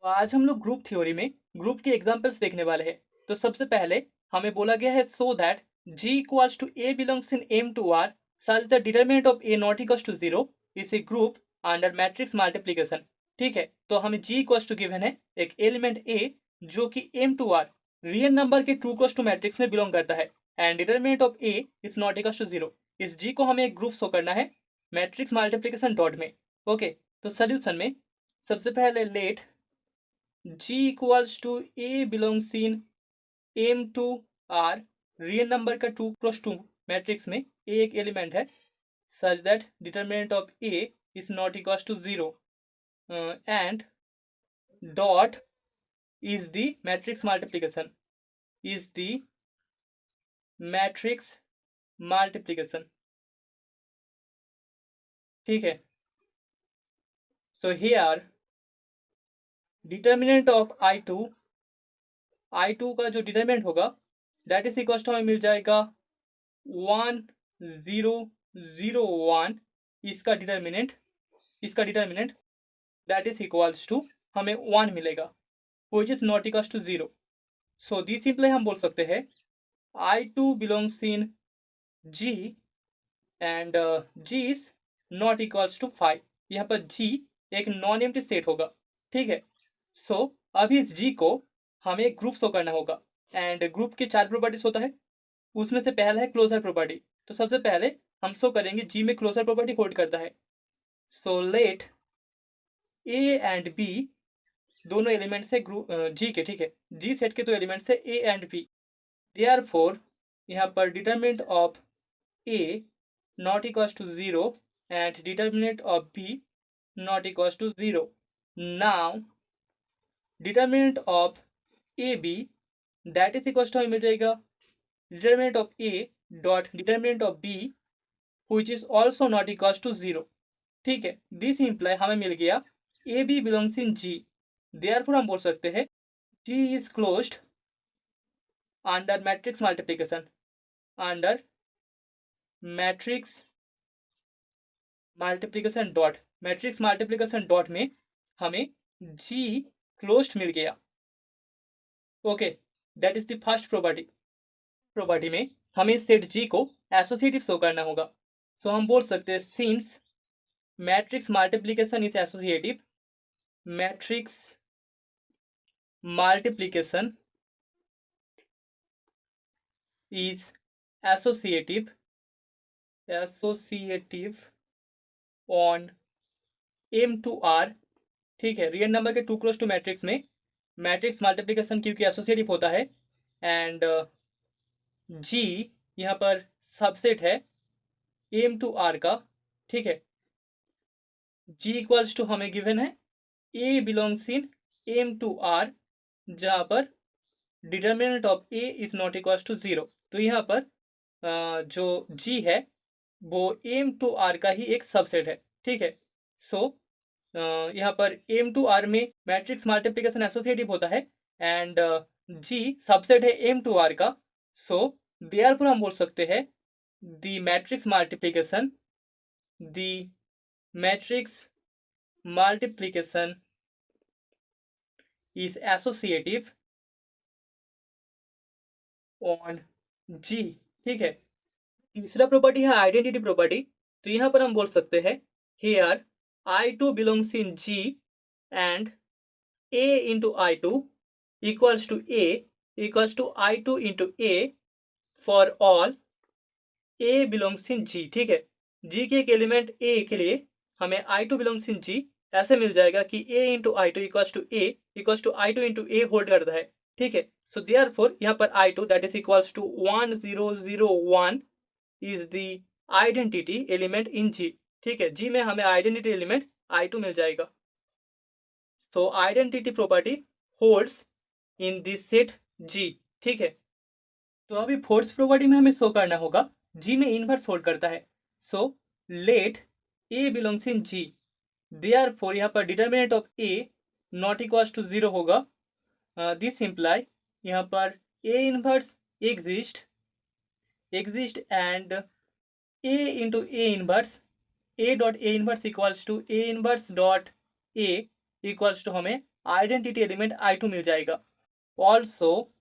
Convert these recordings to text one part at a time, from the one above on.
तो आज हम लोग ग्रुप थ्योरी में ग्रुप के एग्जांपल्स देखने वाले हैं। तो सबसे पहले हमें बोला गया है so that G equals to A belongs in M to R such the determinant of A not equals to 0 is a group under matrix multiplication. ठीक है, तो हमें G इक्वल्स टू गिवन है एक एलिमेंट A जो कि M to R real number के true equals to matrix में बिलोंग करता है and determinant of A is not equals to 0। इस G को हमें एक ग्रुप शो करना है मैट्रिक्स मल्टीप्लिकेशन डॉट में। ओके, तो सोल्यूशन में सबसे पहले let G equals to A belongs in M to R real number का 2 क्रॉस 2 मैट्रिक्स में A एक एलिमेंट है such that determinant of A is not equals to 0 and dot is the matrix multiplication ठीक है। So here determinant of I2 का जो determinant होगा that is equals to हमें मिल जाएगा 1 0 0 1। इसका determinant that is equals to हमें 1 मिलेगा which is not equals to 0। So this simply हम बोल सकते हैं I2 belongs in G and G is not equals to 5। यहाँ पर G एक नॉन एम्प्टी सेट होगा। ठीक है, सो अभी इस G को हमें एक ग्रुप शो करना होगा एंड ग्रुप के 4 प्रॉपर्टीज होता है। उसमें से पहला है क्लोजर प्रॉपर्टी। तो सबसे पहले हम शो करेंगे G में क्लोजर प्रॉपर्टी होल्ड करता है। So let A and B दोनों एलिमेंट्स है ग्रुप G के। ठीक है, G सेट के दो एलिमेंट्स है A एंड B। देयरफॉर यहाँ पर determinant of A not equals to 0 and determinant of B not equals to 0। Now determinant of AB that is equals to हमें मिल जाएगा determinant of A dot determinant of B which is also not equals to 0। ठीक है, this imply हमें मिल गया AB belongs in G। Therefore हम बोल सकते हैं G is closed under matrix multiplication matrix multiplication dot में हमें G क्लोज्ड मिल गया। Okay, that is the first property में हमें सेट G को एसोसिएटिव शो करना होगा। सो हम बोल सकते हैं since matrix multiplication is associative, matrix multiplication is associative on M to R। ठीक है, रियल नंबर के 2 क्रॉस 2 मैट्रिक्स में मैट्रिक्स मल्टीप्लिकेशन क्योंकि एसोसिएटिव होता है एंड G यहाँ पर सबसेट है M टू R का। ठीक है, G इक्वल्स टू हमें गिवन है A belongs in M to R जहाँ पर determinant of A is not equals to 0। तो यहाँ पर जो G है वो M टू R का ही एक सबसेट है। ठीक है, सो यहाँ पर M टू R में मैट्रिक्स मल्टीप्लिकेशन एसोसिएटिव होता है एंड G सबसेट है M टू R का। सो देयरफॉर हम बोल सकते हैं the matrix multiplication is associative on G। ठीक है, तीसरा प्रॉपर्टी है आइडेंटिटी प्रॉपर्टी। तो यहाँ पर हम बोल सकते हैं here I2 belongs in G and A into I2 equals to I2 into A for all A belongs in G। ठीक है, G के एक एलिमेंट A के लिए हमें I2 बिलोंग्स इन G ऐसे मिल जाएगा कि A into I2 equals to I2 into A hold करता है। ठीक है, सो देयरफॉर यहाँ पर I2 that is equals to 1 0 0 1 is the identity element in G। ठीक है, G में हमें आइडेंटिटी एलिमेंट I2 मिल जाएगा। सो identity property holds in this set G। ठीक है, तो अभी फोर्थ प्रॉपर्टी में हमें शो करना होगा G में इनवर्स होल्ड करता है। So let A belongs in G, therefore यहाँ पर determinant of A not equals to 0 होगा। दिस इम्प्लाई यहाँ पर A inverse exist and A into A inverse A dot A inverse equals to A inverse dot A equals to हमें identity element I2 मिल जाएगा। Also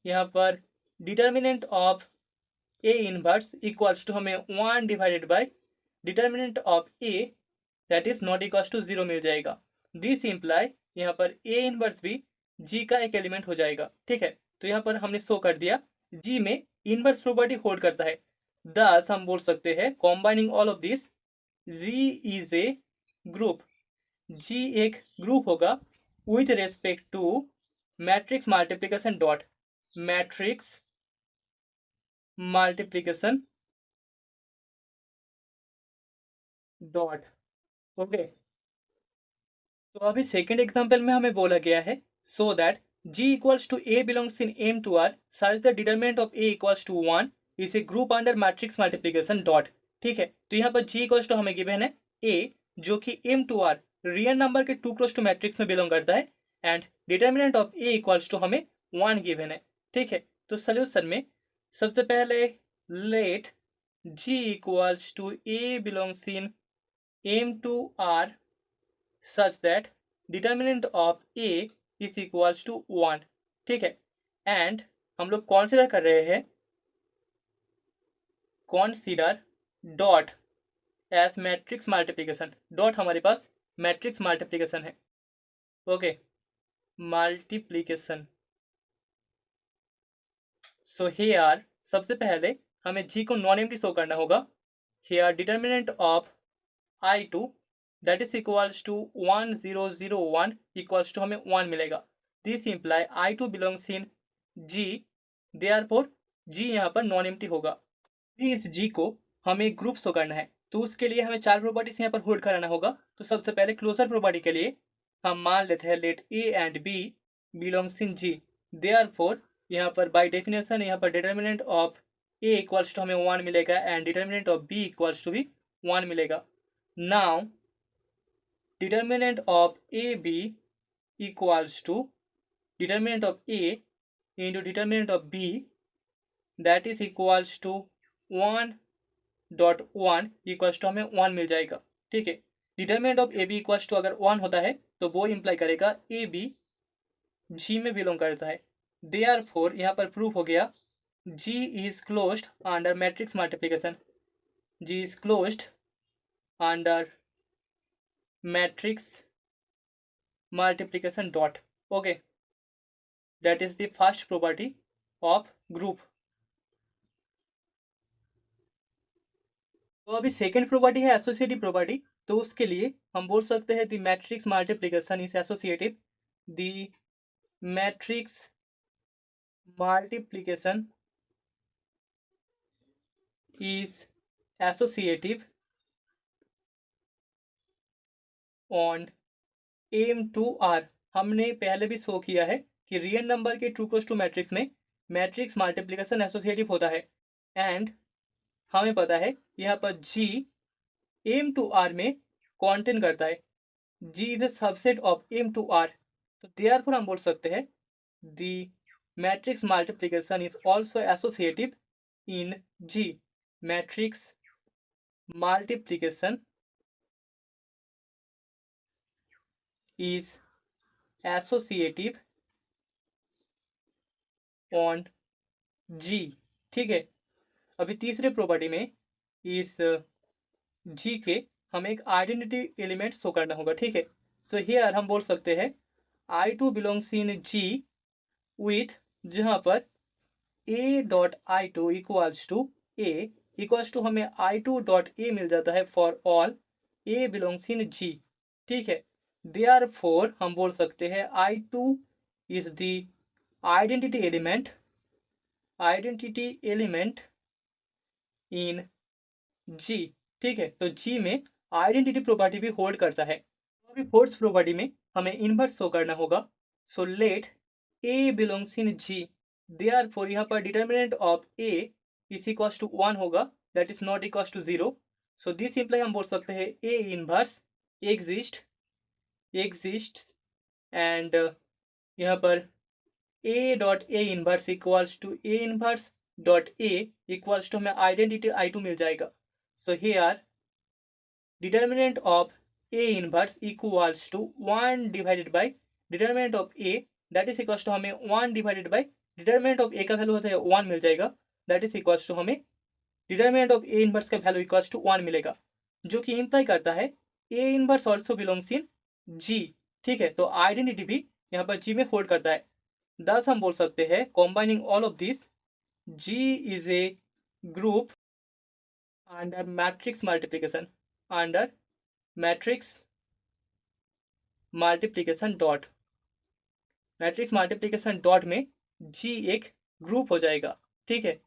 यहाँ पर determinant of A inverse equals to हमें 1 divided by determinant of A that is not equals to 0 मिल जाएगा। This imply यहाँ पर A inverse भी जी का एक एलिमेंट हो जाएगा। ठीक है, तो यहाँ पर हमने शो कर दिया जी में इनवर्स प्रॉपर्टी होल्ड करता है। दस हम बोल सकते हैं combining all of this G is a group. G एक ग्रुप होगा with respect to matrix multiplication dot matrix multiplication dot. Okay, तो अभी सेकेंड एग्जाम्पल में हमें बोला गया है so that G equals to A belongs in M two R such the determinant of A equals to 1 is a group under matrix multiplication dot. ठीक है, तो यहाँ पर जी इक्वल्स टू हमें गिवन है ए जो कि M two R real number के 2 क्रॉस टू मैट्रिक्स में बिलोंग करता है and determinant of A equals to हमें 1 गिवन है। ठीक है, तो सोल्यूशन में सबसे पहले let G equals to A belongs in M two R such that determinant of A is equals to 1। ठीक है, एंड हम लोग कॉन्सिडर कर रहे हैं consider dot as matrix multiplication. Dot हमारे पास मैट्रिक्स मल्टीप्लिकेशन है। Okay, multiplication. सो हेयर सबसे पहले हमें जी को नॉन एम्प्टी शो करना होगा। Here determinant of I2 that is equals to 1 0 0 1 equals to हमें 1 मिलेगा। This imply I2 belongs in G, therefore G यहाँ पर नॉन एम्प्टी होगा। इस जी को हमें ग्रुप शो करना है तो उसके लिए हमें 4 प्रॉपर्टीज यहाँ पर होल्ड कराना होगा। तो सबसे पहले क्लोजर प्रॉपर्टी के लिए हम मान लेते हैं let A and B belongs in G, therefore यहाँ पर बाय डेफिनेशन यहाँ पर determinant of A equals to हमें 1 मिलेगा and determinant of B equals to भी 1 मिलेगा। Now determinant of AB equals to determinant of A into determinant of B that is equals to 1 dot 1 equals to हमें 1 मिल जाएगा। ठीक है, determinant of A B equals to अगर 1 होता है तो वो इम्प्लाई करेगा ए बी जी में बिलोंग करता है। देयरफॉर यहाँ पर प्रूफ हो गया G is closed under matrix multiplication. G is closed under matrix multiplication dot। okay, that is the first property of group। तो अभी सेकेंड प्रॉपर्टी है एसोसिएटिव प्रॉपर्टी। तो उसके लिए हम बोल सकते हैं the matrix multiplication is associative. The matrix multiplication is associative on M two R. हमने पहले भी शो किया है कि रियल नंबर के ट्रू क्रॉस टू मैट्रिक्स में मैट्रिक्स मल्टीप्लिकेशन एसोसिएटिव होता है एंड हमें पता है यहाँ पर जी एम टू आर में कॉन्टेन करता है। G is a subset of M two R, तो देयरफॉर हम बोल सकते हैं the matrix multiplication is also associative in G. Matrix multiplication is associative on G। ठीक है, अभी तीसरे प्रॉपर्टी में इस G के हमें एक आइडेंटिटी एलिमेंट शो करना होगा। ठीक है, सो हियर हम बोल सकते हैं I2 belongs in G with जहाँ पर A dot I2 equals to A equals to हमें I2 डॉट A मिल जाता है for all A belongs in G। ठीक है, देयरफॉर हम बोल सकते हैं I2 is the identity element in G। ठीक है, तो G में आइडेंटिटी प्रॉपर्टी भी होल्ड करता है। तो अभी फोर्थ प्रॉपर्टी में हमें इनवर्स शो करना होगा। So let A belongs in G, therefore यहाँ पर determinant of A is equals to 1 होगा that is not equals to 0। So this imply हम बोल सकते हैं A इनवर्स exists एंड यहाँ पर A dot A inverse equals to A inverse dot A equals to हमें आइडेंटिटी I2 मिल जाएगा। So here determinant of A inverse equals to 1 divided by determinant of A that is equals to हमें 1 divided by determinant of A का value होता है 1 मिल जाएगा, that is equals to हमें डिटर्मिनेंट ऑफ ए इनवर्स का value equals to 1 मिलेगा, जो कि इंप्लाई करता है A inverse also belongs in जी। ठीक है, तो आइडेंटिटी भी यहाँ पर जी में होल्ड करता है। दस हम बोल सकते हैं combining all of this G is a group under matrix multiplication, under matrix multiplication dot, matrix multiplication dot में जी एक ग्रुप हो जाएगा। ठीक है,